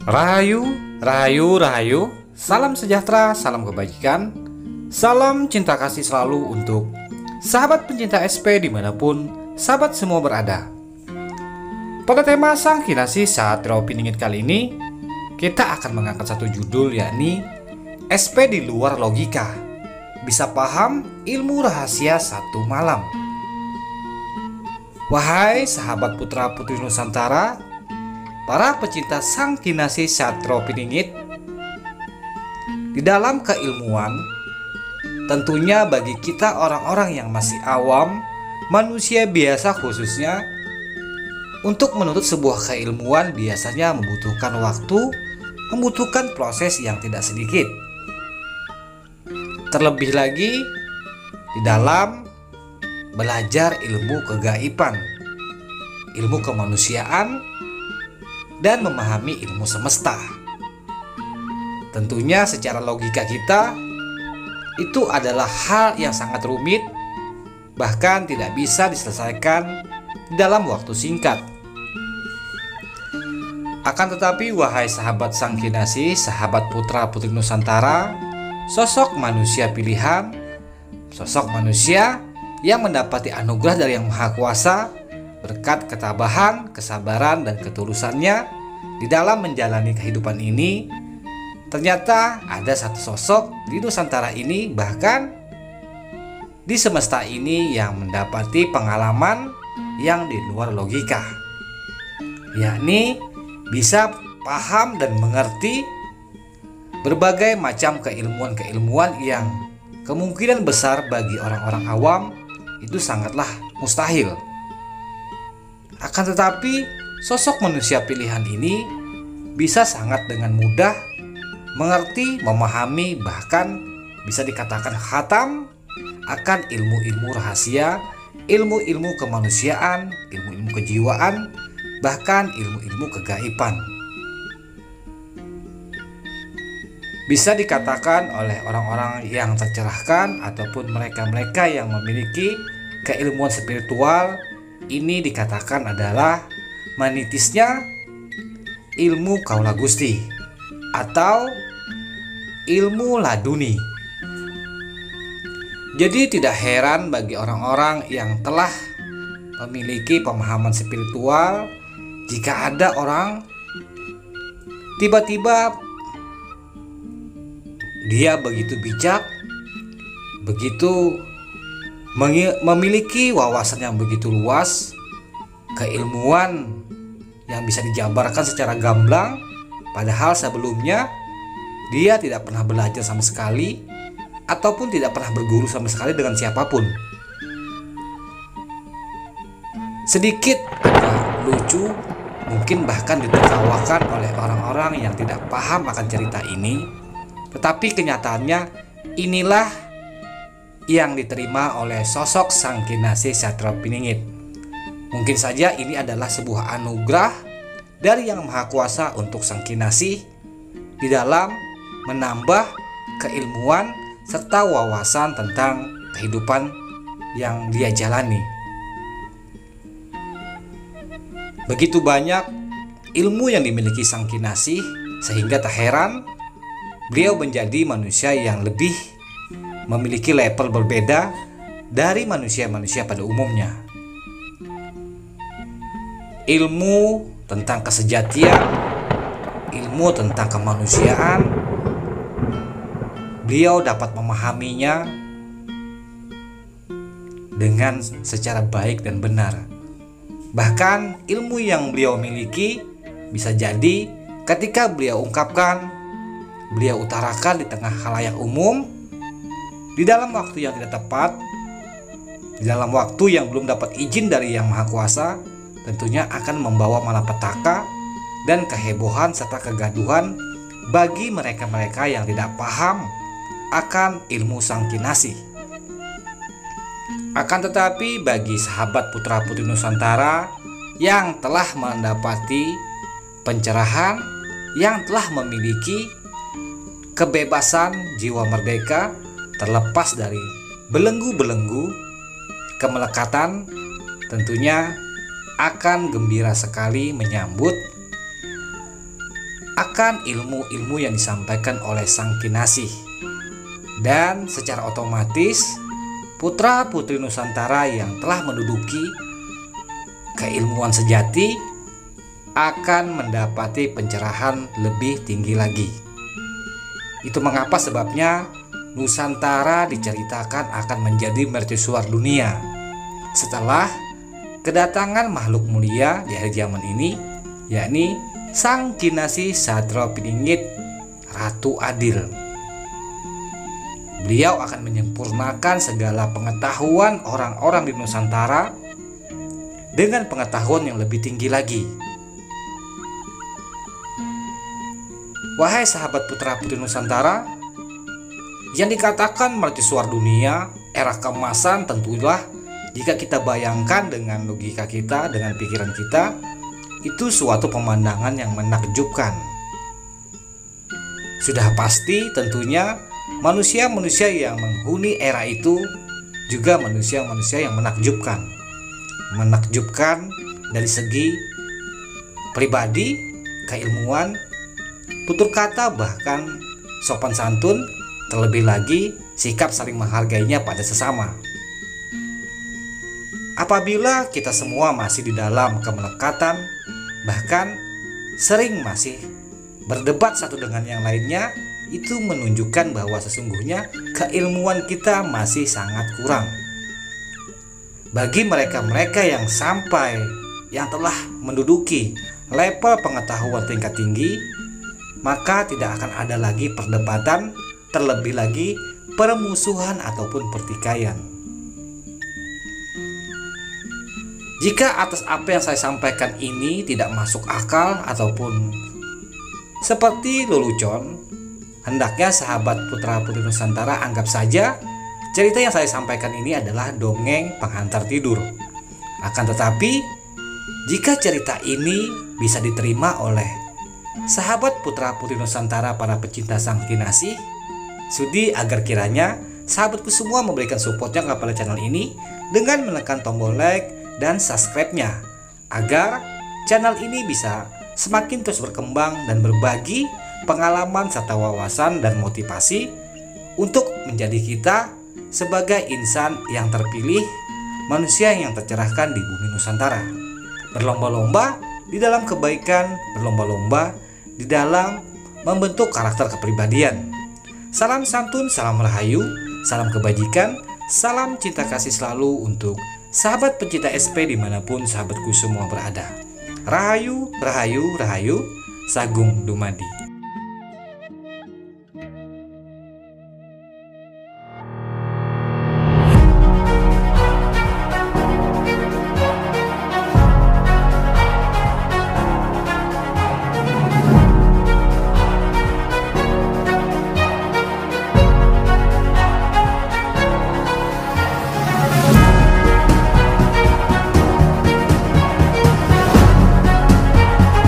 Rahayu, rahayu, rahayu. Salam sejahtera, salam kebajikan. Salam cinta kasih selalu untuk sahabat pencinta SP dimanapun sahabat semua berada. Pada tema Sang Kinasih saat Piningit kali ini, kita akan mengangkat satu judul, yakni SP di luar logika. Bisa paham ilmu rahasia satu malam. Wahai sahabat putra putri Nusantara, para pecinta Sang Kinasih Satrio Piningit, di dalam keilmuan, tentunya bagi kita orang-orang yang masih awam, manusia biasa khususnya, untuk menuntut sebuah keilmuan biasanya membutuhkan waktu, membutuhkan proses yang tidak sedikit. Terlebih lagi di dalam belajar ilmu kegaiban, ilmu kemanusiaan, dan memahami ilmu semesta. Tentunya secara logika kita itu adalah hal yang sangat rumit, bahkan tidak bisa diselesaikan dalam waktu singkat. Akan tetapi wahai sahabat Sang Kinasih, sahabat putra putri Nusantara, sosok manusia pilihan, sosok manusia yang mendapati anugerah dari Yang Maha Kuasa berkat ketabahan, kesabaran, dan ketulusannya di dalam menjalani kehidupan ini. Ternyata ada satu sosok di Nusantara ini, bahkan di semesta ini, yang mendapati pengalaman yang di luar logika, yakni bisa paham dan mengerti berbagai macam keilmuan-keilmuan yang kemungkinan besar bagi orang-orang awam itu sangatlah mustahil. Akan tetapi sosok manusia pilihan ini bisa sangat dengan mudah mengerti, memahami, bahkan bisa dikatakan khatam akan ilmu-ilmu rahasia, ilmu-ilmu kemanusiaan, ilmu-ilmu kejiwaan, bahkan ilmu-ilmu kegaiban. Bisa dikatakan oleh orang-orang yang tercerahkan ataupun mereka-mereka yang memiliki keilmuan spiritual, ini dikatakan adalah manitisnya ilmu Kaula Gusti atau ilmu laduni. Jadi tidak heran bagi orang-orang yang telah memiliki pemahaman spiritual jika ada orang tiba-tiba dia begitu bijak, begitu memiliki wawasan yang begitu luas, keilmuan yang bisa dijabarkan secara gamblang, padahal sebelumnya dia tidak pernah belajar sama sekali ataupun tidak pernah berguru sama sekali dengan siapapun. Sedikit agak lucu, mungkin bahkan ditertawakan oleh orang-orang yang tidak paham akan cerita ini, tetapi kenyataannya inilah yang diterima oleh sosok Sang Kinasih Satrio Piningit. Mungkin saja ini adalah sebuah anugerah dari Yang Maha Kuasa untuk Sang Kinasih di dalam menambah keilmuan serta wawasan tentang kehidupan yang dia jalani. Begitu banyak ilmu yang dimiliki Sang Kinasih sehingga tak heran beliau menjadi manusia yang lebih memiliki level berbeda dari manusia-manusia pada umumnya. Ilmu tentang kesejatian, ilmu tentang kemanusiaan, beliau dapat memahaminya dengan secara baik dan benar. Bahkan ilmu yang beliau miliki bisa jadi ketika beliau ungkapkan, beliau utarakan di tengah khalayak umum, di dalam waktu yang tidak tepat, di dalam waktu yang belum dapat izin dari Yang Maha Kuasa, tentunya akan membawa malapetaka dan kehebohan serta kegaduhan bagi mereka-mereka yang tidak paham akan ilmu Sang Kinasih. Akan tetapi bagi sahabat putra putri Nusantara yang telah mendapati pencerahan, yang telah memiliki kebebasan jiwa merdeka, terlepas dari belenggu-belenggu kemelekatan, tentunya akan gembira sekali menyambut akan ilmu-ilmu yang disampaikan oleh Sang Kinasih. Dan secara otomatis putra-putri Nusantara yang telah menduduki keilmuan sejati akan mendapati pencerahan lebih tinggi lagi. Itu mengapa sebabnya Nusantara diceritakan akan menjadi mercusuar dunia setelah kedatangan makhluk mulia di akhir zaman ini, yakni Sang Kinasih Sadropiningit Ratu Adil. Beliau akan menyempurnakan segala pengetahuan orang-orang di Nusantara dengan pengetahuan yang lebih tinggi lagi. Wahai sahabat putra-putri Nusantara, yang dikatakan mercusuar dunia, era keemasan tentulah jika kita bayangkan dengan logika kita, dengan pikiran kita, itu suatu pemandangan yang menakjubkan. Sudah pasti tentunya manusia-manusia yang menghuni era itu juga manusia-manusia yang menakjubkan. Menakjubkan dari segi pribadi, keilmuan, tutur kata, bahkan sopan santun, terlebih lagi sikap saling menghargainya pada sesama. Apabila kita semua masih di dalam kemelekatan, bahkan sering masih berdebat satu dengan yang lainnya, itu menunjukkan bahwa sesungguhnya keilmuan kita masih sangat kurang. Bagi mereka-mereka yang telah menduduki level pengetahuan tingkat tinggi, maka tidak akan ada lagi perdebatan, terlebih lagi permusuhan ataupun pertikaian. Jika atas apa yang saya sampaikan ini tidak masuk akal ataupun seperti lelucon, hendaknya sahabat putra-putri Nusantara anggap saja cerita yang saya sampaikan ini adalah dongeng penghantar tidur. Akan tetapi, jika cerita ini bisa diterima oleh sahabat putra-putri Nusantara para pecinta Sang Kinasih, sudi agar kiranya sahabatku semua memberikan supportnya kepada channel ini dengan menekan tombol like dan subscribe-nya, agar channel ini bisa semakin terus berkembang dan berbagi pengalaman serta wawasan dan motivasi untuk menjadi kita sebagai insan yang terpilih, manusia yang tercerahkan di bumi Nusantara. Berlomba-lomba di dalam kebaikan, berlomba-lomba di dalam membentuk karakter kepribadian. Salam santun, salam rahayu, salam kebajikan, salam cinta kasih selalu untuk sahabat pencinta SP dimanapun sahabatku semua berada. Rahayu, rahayu, rahayu, Sagung Dumadi.